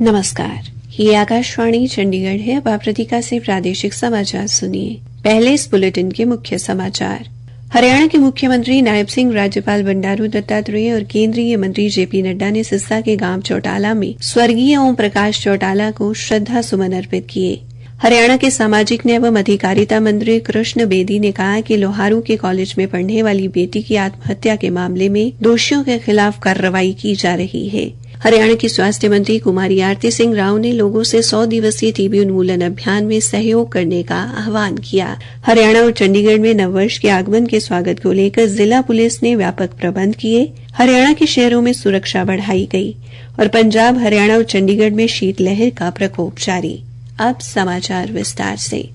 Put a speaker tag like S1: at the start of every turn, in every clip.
S1: नमस्कार, ये आकाशवाणी चंडीगढ़ है। अब आप प्रतीका से प्रादेशिक समाचार सुनिए। पहले इस बुलेटिन के मुख्य समाचार। हरियाणा के मुख्यमंत्री नायब सिंह, राज्यपाल बंडारू दत्तात्रेय और केंद्रीय मंत्री जेपी नड्डा ने सिरसा के गांव चौटाला में स्वर्गीय ओम प्रकाश चौटाला को श्रद्धा सुमन अर्पित किए। हरियाणा के सामाजिक न्याय एवं अधिकारिता मंत्री कृष्ण बेदी ने कहा कि लोहारू के कॉलेज में पढ़ने वाली बेटी की आत्महत्या के मामले में दोषियों के खिलाफ कार्रवाई की जा रही है। हरियाणा की स्वास्थ्य मंत्री कुमारी आरती सिंह राव ने लोगों से 100 दिवसीय टीबी उन्मूलन अभियान में सहयोग करने का आह्वान किया। हरियाणा और चंडीगढ़ में नववर्ष के आगमन के स्वागत को लेकर जिला पुलिस ने व्यापक प्रबंध किए। हरियाणा के शहरों में सुरक्षा बढ़ाई गई और पंजाब, हरियाणा और चंडीगढ़ में शीतलहर का प्रकोप जारी। अब समाचार विस्तार से।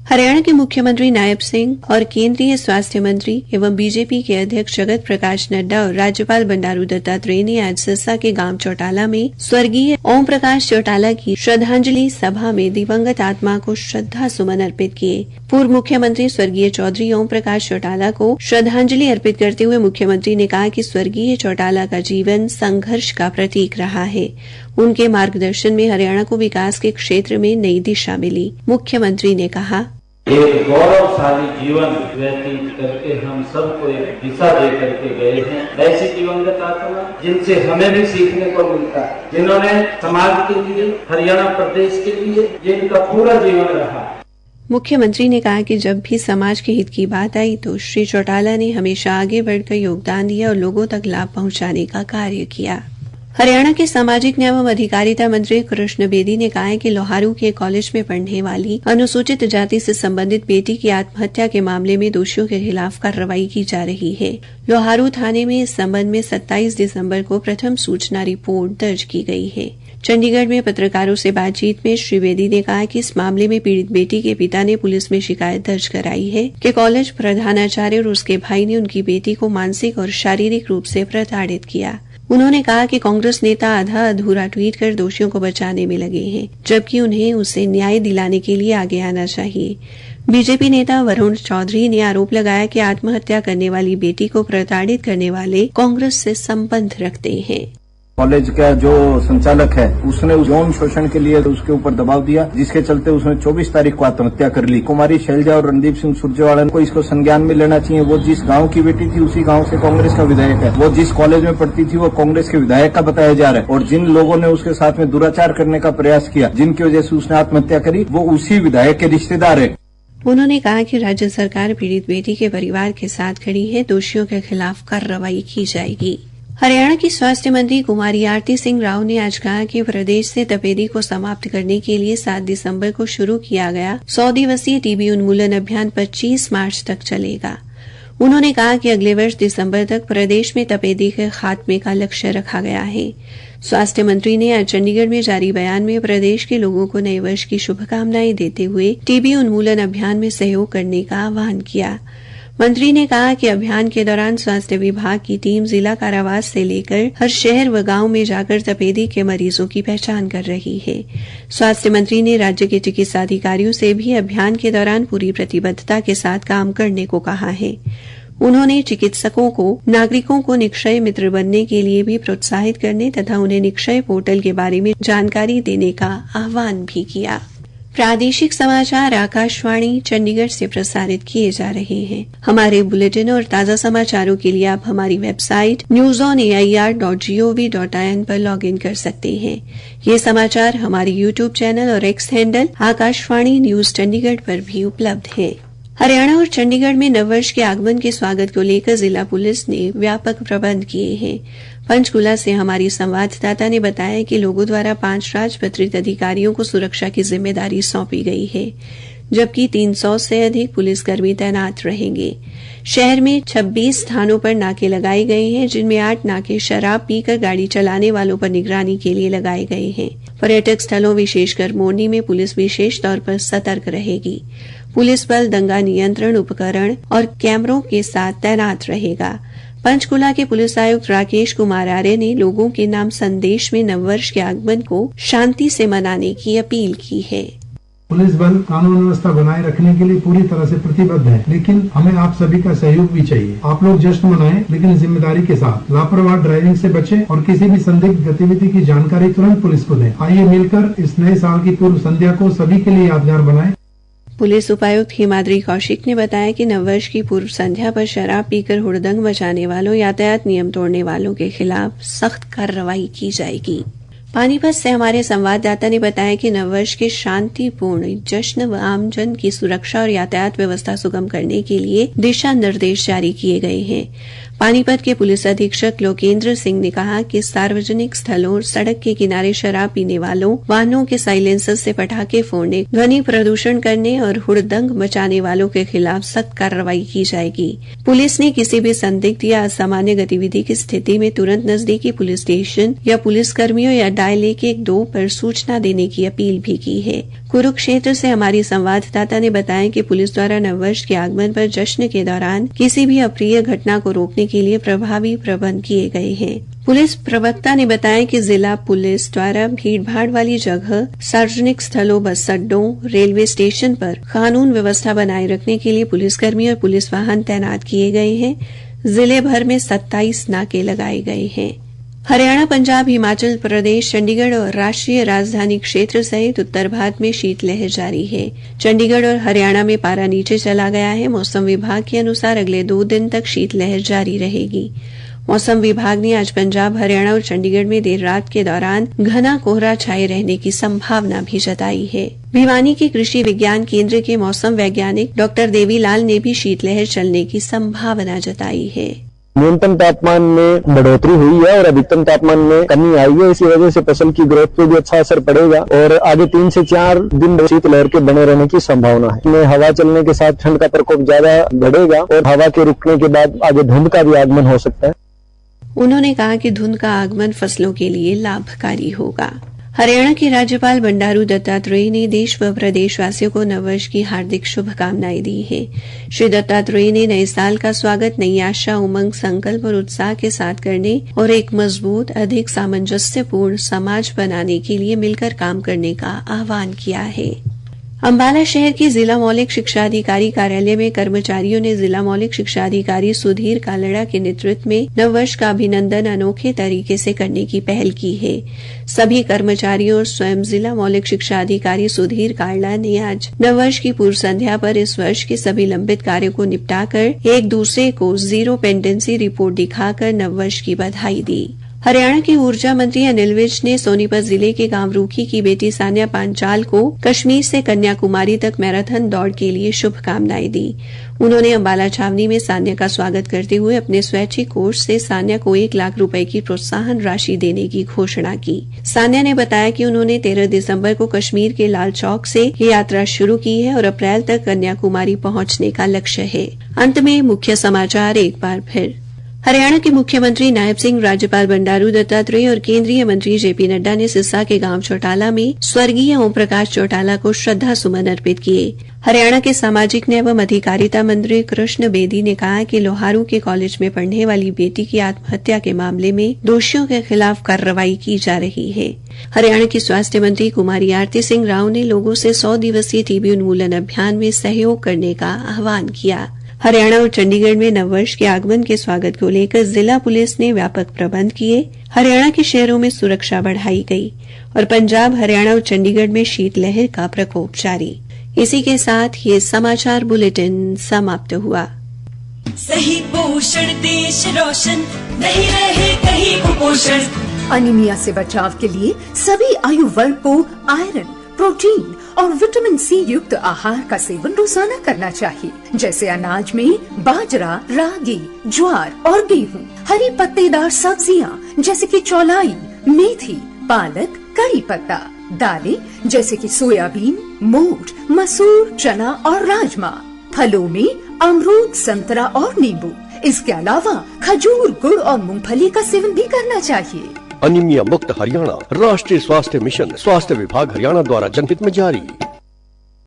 S1: हरियाणा के मुख्यमंत्री नायब सिंह और केंद्रीय स्वास्थ्य मंत्री एवं बीजेपी के अध्यक्ष जगत प्रकाश नड्डा और राज्यपाल बंडारू दत्तात्रेय ने आज सिरसा के गांव चौटाला में स्वर्गीय ओम प्रकाश चौटाला की श्रद्धांजलि सभा में दिवंगत आत्मा को श्रद्धा सुमन अर्पित किए। पूर्व मुख्यमंत्री स्वर्गीय चौधरी ओम प्रकाश चौटाला को श्रद्धांजलि अर्पित करते हुए मुख्यमंत्री ने कहा कि स्वर्गीय चौटाला का जीवन संघर्ष का प्रतीक रहा है। उनके मार्गदर्शन में हरियाणा को विकास के क्षेत्र में नई दिशा मिली। मुख्यमंत्री ने कहा,
S2: एक गौरवशाली जीवन व्यतीत करके हम सबको एक दिशा दे करके गए हैं। ऐसी दिवंगत आत्मा जिनसे हमें भी सीखने को मिलता है, जिन्होंने समाज के लिए, हरियाणा प्रदेश के लिए जिनका पूरा जीवन रहा।
S1: मुख्यमंत्री ने कहा कि जब भी समाज के हित की बात आई तो श्री चौटाला ने हमेशा आगे बढ़कर योगदान दिया और लोगों तक लाभ पहुंचाने का कार्य किया। हरियाणा के सामाजिक न्याय एवं अधिकारिता मंत्री कृष्ण बेदी ने कहा है कि लोहारू के कॉलेज में पढ़ने वाली अनुसूचित जाति से संबंधित बेटी की आत्महत्या के मामले में दोषियों के खिलाफ कार्रवाई की जा रही है। लोहारू थाने में इस संबंध में 27 दिसंबर को प्रथम सूचना रिपोर्ट दर्ज की गई है। चंडीगढ़ में पत्रकारों से बातचीत में श्री बेदी ने कहा कि इस मामले में पीड़ित बेटी के पिता ने पुलिस में शिकायत दर्ज कराई है कि कॉलेज प्रधानाचार्य और उसके भाई ने उनकी बेटी को मानसिक और शारीरिक रूप से प्रताड़ित किया। उन्होंने कहा कि कांग्रेस नेता आधा अधूरा ट्वीट कर दोषियों को बचाने में लगे हैं, जबकि उन्हें उसे न्याय दिलाने के लिए आगे आना चाहिए। बीजेपी नेता वरुण चौधरी ने आरोप लगाया कि आत्महत्या करने वाली बेटी को प्रताड़ित करने वाले कांग्रेस से संबंध रखते हैं।
S3: कॉलेज का जो संचालक है उसने यौन शोषण के लिए उसके ऊपर दबाव दिया, जिसके चलते उसने 24 तारीख को आत्महत्या कर ली। कुमारी शैलजा और रणदीप सिंह सुरजेवाला को इसको संज्ञान में लेना चाहिए। वो जिस गांव की बेटी थी उसी गांव से कांग्रेस का विधायक है। वो जिस कॉलेज में पढ़ती थी वो कांग्रेस के विधायक का बताया जा रहा है। और जिन लोगों ने उसके साथ में दुराचार करने का प्रयास किया, जिनकी वजह से उसने आत्महत्या करी, वो उसी विधायक के रिश्तेदार है।
S1: उन्होंने कहा कि राज्य सरकार पीड़ित बेटी के परिवार के साथ खड़ी है। दोषियों के खिलाफ कार्रवाई की जाएगी। हरियाणा की स्वास्थ्य मंत्री कुमारी आरती सिंह राव ने आज कहा कि प्रदेश से तपेदिक को समाप्त करने के लिए 7 दिसंबर को शुरू किया गया 100 दिवसीय टीबी उन्मूलन अभियान 25 मार्च तक चलेगा। उन्होंने कहा कि अगले वर्ष दिसंबर तक प्रदेश में तपेदिक के खात्मे का लक्ष्य रखा गया है। स्वास्थ्य मंत्री ने आज चंडीगढ़ में जारी बयान में प्रदेश के लोगों को नए वर्ष की शुभकामनाएं देते हुए टीबी उन्मूलन अभियान में सहयोग करने का आह्वान किया। मंत्री ने कहा कि अभियान के दौरान स्वास्थ्य विभाग की टीम जिला कारावास से लेकर हर शहर व गांव में जाकर तपेदिक के मरीजों की पहचान कर रही है। स्वास्थ्य मंत्री ने राज्य के चिकित्सा अधिकारियों से भी अभियान के दौरान पूरी प्रतिबद्धता के साथ काम करने को कहा है। उन्होंने चिकित्सकों को नागरिकों को निक्षय मित्र बनने के लिए भी प्रोत्साहित करने तथा उन्हें निक्षय पोर्टल के बारे में जानकारी देने का आह्वान भी किया। प्रादेशिक समाचार आकाशवाणी चंडीगढ़ से प्रसारित किए जा रहे हैं। हमारे बुलेटिन और ताजा समाचारों के लिए आप हमारी वेबसाइट newsonair.gov.in पर लॉगिन कर सकते हैं। ये समाचार हमारे यूट्यूब चैनल और x handle Akashvani news Chandigarh पर भी उपलब्ध है। हरियाणा और चंडीगढ़ में नववर्ष के आगमन के स्वागत को लेकर जिला पुलिस ने व्यापक प्रबंध किए हैं। पंचकूला से हमारी संवाददाता ने बताया कि लोगों द्वारा 5 राजपत्रित अधिकारियों को सुरक्षा की जिम्मेदारी सौंपी गई है, जबकि 300 से अधिक पुलिसकर्मी तैनात रहेंगे। शहर में 26 स्थानों पर नाके लगाए गए हैं, जिनमें 8 नाके शराब पीकर गाड़ी चलाने वालों पर निगरानी के लिए लगाए गए हैं। पर्यटक स्थलों विशेषकर मोरनी में पुलिस विशेष तौर पर सतर्क रहेगी। पुलिस बल दंगा नियंत्रण उपकरण और कैमरों के साथ तैनात रहेगा। पंचकूला के पुलिस आयुक्त राकेश कुमार आर्य ने लोगों के नाम संदेश में नववर्ष के आगमन को शांति से मनाने की अपील की है।
S4: पुलिस बल कानून व्यवस्था बनाए रखने के लिए पूरी तरह से प्रतिबद्ध है, लेकिन हमें आप सभी का सहयोग भी चाहिए। आप लोग जश्न मनाएं, लेकिन जिम्मेदारी के साथ। लापरवाह ड्राइविंग से बचें और किसी भी संदिग्ध गतिविधि की जानकारी तुरंत पुलिस को दें। आइए मिलकर इस नए साल की पूर्व संध्या को सभी के लिए यादगार बनाएं।
S1: पुलिस उपायुक्त हिमाद्री कौशिक ने बताया कि नववर्ष की पूर्व संध्या पर शराब पीकर हुड़दंग मचाने वालों, यातायात नियम तोड़ने वालों के खिलाफ सख्त कार्रवाई की जाएगी। पानीपत से हमारे संवाददाता ने बताया कि नववर्ष के शांतिपूर्ण जश्न व आमजन की सुरक्षा और यातायात व्यवस्था सुगम करने के लिए दिशा निर्देश जारी किए गए हैं। पानीपत के पुलिस अधीक्षक लोकेंद्र सिंह ने कहा कि सार्वजनिक स्थलों और सड़क के किनारे शराब पीने वालों, वाहनों के साइलेंसर से पटाखे फोड़ने, ध्वनि प्रदूषण करने और हुड़दंग मचाने वालों के खिलाफ सख्त कार्रवाई की जाएगी। पुलिस ने किसी भी संदिग्ध या असामान्य गतिविधि की स्थिति में तुरंत नजदीकी पुलिस स्टेशन या पुलिसकर्मियों या डायल 112 पर सूचना देने की अपील भी की है। कुरुक्षेत्र से हमारी संवाददाता ने बताया कि पुलिस द्वारा नववर्ष के आगमन पर जश्न के दौरान किसी भी अप्रिय घटना को रोकने के लिए प्रभावी प्रबंध किए गए हैं। पुलिस प्रवक्ता ने बताया कि जिला पुलिस द्वारा भीड़भाड़ वाली जगह, सार्वजनिक स्थलों, बस अड्डों, रेलवे स्टेशन पर कानून व्यवस्था बनाए रखने के लिए पुलिसकर्मी और पुलिस वाहन तैनात किए गए हैं। जिले भर में 27 नाके लगाए गए हैं। हरियाणा, पंजाब, हिमाचल प्रदेश, चंडीगढ़ और राष्ट्रीय राजधानी क्षेत्र सहित उत्तर भारत में शीतलहर जारी है। चंडीगढ़ और हरियाणा में पारा नीचे चला गया है। मौसम विभाग के अनुसार अगले 2 दिन तक शीतलहर जारी रहेगी। मौसम विभाग ने आज पंजाब, हरियाणा और चंडीगढ़ में देर रात के दौरान घना कोहरा छाए रहने की संभावना भी जताई है। भिवानी के कृषि विज्ञान केंद्र के मौसम वैज्ञानिक डॉक्टर देवीलाल ने भी शीतलहर चलने की संभावना जताई है।
S5: न्यूनतम तापमान में बढ़ोतरी हुई है और अधिकतम तापमान में कमी आई है। इसी वजह से फसल की ग्रोथ पे भी अच्छा असर पड़ेगा और आगे 3 से 4 दिन शीतलहर के बने रहने की संभावना है। इसमें हवा चलने के साथ ठंड का प्रकोप ज्यादा बढ़ेगा और हवा के रुकने के बाद आगे धुंध का भी आगमन हो सकता है।
S1: उन्होंने कहा कि धुंध का आगमन फसलों के लिए लाभकारी होगा। हरियाणा के राज्यपाल बंडारू दत्तात्रेय ने देश व प्रदेशवासियों को नववर्ष की हार्दिक शुभकामनाएं दी हैं। श्री दत्तात्रेय ने नए साल का स्वागत नई आशा, उमंग, संकल्प और उत्साह के साथ करने और एक मजबूत, अधिक सामंजस्यपूर्ण समाज बनाने के लिए मिलकर काम करने का आह्वान किया है। अंबाला शहर के जिला मौलिक शिक्षा अधिकारी कार्यालय में कर्मचारियों ने जिला मौलिक शिक्षा अधिकारी सुधीर कालड़ा के नेतृत्व में नववर्ष का अभिनंदन अनोखे तरीके से करने की पहल की है। सभी कर्मचारियों और स्वयं जिला मौलिक शिक्षा अधिकारी सुधीर कालड़ा ने आज नववर्ष की पूर्व संध्या पर इस वर्ष के सभी लंबित कार्यों को निपटाकर एक दूसरे को जीरो पेंडेंसी रिपोर्ट दिखाकर नववर्ष की बधाई दी। हरियाणा के ऊर्जा मंत्री अनिल विज ने सोनीपत जिले के गांव रूखी की बेटी सान्या पांचाल को कश्मीर से कन्याकुमारी तक मैराथन दौड़ के लिए शुभकामनाएं दी। उन्होंने अंबाला छावनी में सान्या का स्वागत करते हुए अपने स्वैच्छिक कोष से सान्या को 1 लाख रुपए की प्रोत्साहन राशि देने की घोषणा की। सान्या ने बताया कि उन्होंने 13 दिसंबर को कश्मीर के लाल चौक से ये यात्रा शुरू की है और अप्रैल तक कन्याकुमारी पहुंचने का लक्ष्य है। अंत में मुख्य समाचार एक बार फिर। हरियाणा के मुख्यमंत्री नायब सिंह, राज्यपाल बंडारू दत्तात्रेय और केंद्रीय मंत्री जेपी नड्डा ने सिरसा के गांव चौटाला में स्वर्गीय ओम प्रकाश चौटाला को श्रद्धा सुमन अर्पित किए। हरियाणा के सामाजिक न्याय एवं अधिकारिता मंत्री कृष्ण बेदी ने कहा कि लोहारू के कॉलेज में पढ़ने वाली बेटी की आत्महत्या के मामले में दोषियों के खिलाफ कार्रवाई की जा रही है। हरियाणा की स्वास्थ्य मंत्री कुमारी आरती सिंह राव ने लोगों से 100 दिवसीय टीबी उन्मूलन अभियान में सहयोग करने का आह्वान किया। हरियाणा और चंडीगढ़ में नववर्ष के आगमन के स्वागत को लेकर जिला पुलिस ने व्यापक प्रबंध किए। हरियाणा के शहरों में सुरक्षा बढ़ाई गई और पंजाब, हरियाणा और चंडीगढ़ में शीतलहर का प्रकोप जारी। इसी के साथ ये समाचार बुलेटिन समाप्त हुआ।
S6: सही पोषण देश रोशन, नहीं रहे कहीं कुपोषण।
S7: अनीमिया से बचाव के लिए सभी आयु वर्ग को आयरन, प्रोटीन और विटामिन सी युक्त आहार का सेवन रोजाना करना चाहिए, जैसे अनाज में बाजरा, रागी, ज्वार और गेहूं, हरी पत्तेदार सब्जियां जैसे कि चौलाई, मेथी, पालक, कड़ी पत्ता, दालें जैसे कि सोयाबीन, मोठ, मसूर, चना और राजमा, फलों में अमरूद, संतरा और नींबू। इसके अलावा खजूर, गुड़ और मूंगफली का सेवन भी करना चाहिए।
S8: अनीमिया मुक्त हरियाणा राष्ट्रीय स्वास्थ्य मिशन, स्वास्थ्य विभाग हरियाणा द्वारा जनहित में जारी।